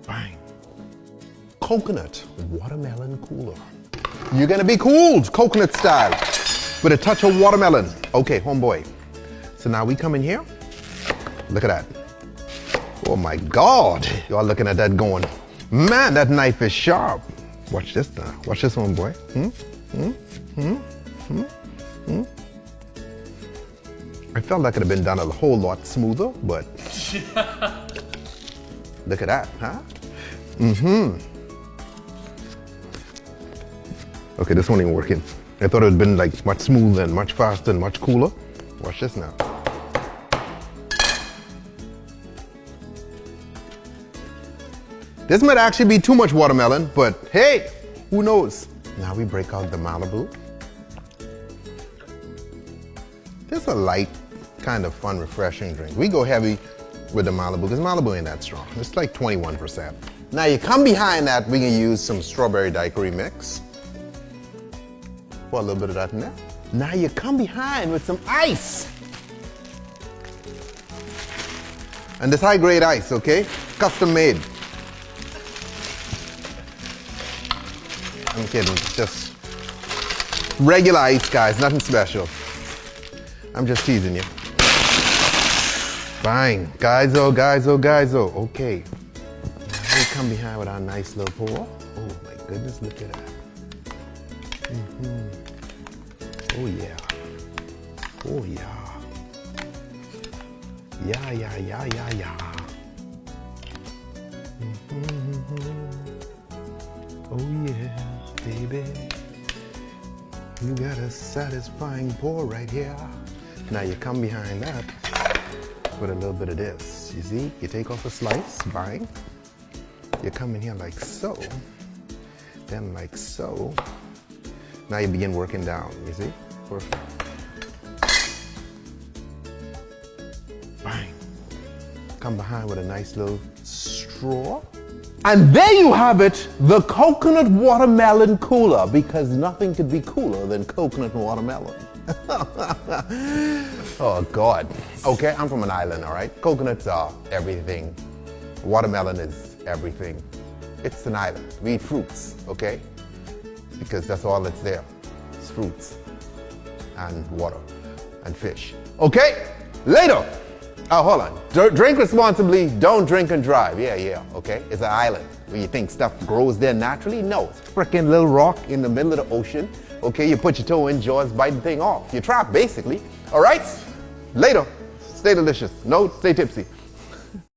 Bang. Coconut watermelon cooler. You're gonna be cooled, coconut style, with a touch of watermelon. Okay, homeboy. So now we come in here. Look at that. Oh my God. Y'all looking at that going, man, that knife is sharp. Watch this now. Watch this, homeboy. I felt that could have been done a whole lot smoother, but look at that, huh? Okay, this one ain't working. I thought it would have been like much smoother and much faster and much cooler. Watch this now. This might actually be too much watermelon, but hey, who knows? Now we break out the Malibu. Just a light, kind of fun, refreshing drink. We go heavy with the Malibu because Malibu ain't that strong. It's like 21%. Now you come behind that, we can use some strawberry daiquiri mix. Pour a little bit of that in there. Now you come behind with some ice. And this high grade ice, okay? Custom made. I'm kidding, it's just regular ice, guys, nothing special. I'm just teasing you. Fine, guys, oh, okay. Now we come behind with our nice little pour. Oh my goodness, look at that. Oh yeah. Oh yeah. Yeah. Oh yeah, baby. You got a satisfying pour right here. Now you come behind that with a little bit of this. You see, you take off a slice, bang. You come in here like so, then like so. Now you begin working down, you see? Perfect. Bang. Come behind with a nice little straw. And there you have it, the coconut watermelon cooler, because nothing could be cooler than coconut and watermelon. Oh God. Okay, I'm from an island, all right? Coconuts are everything. Watermelon is everything. It's an island. We eat fruits, okay? Because that's all that's there. It's fruits and water and fish. Okay, later. Oh, hold on. Drink responsibly, don't drink and drive. Yeah, okay? It's an island. Where you think stuff grows there naturally? No, it's a freaking little rock in the middle of the ocean. Okay, you put your toe in, jaws bite the thing off. You're trapped, basically. All right? Later. Stay delicious. No, stay tipsy.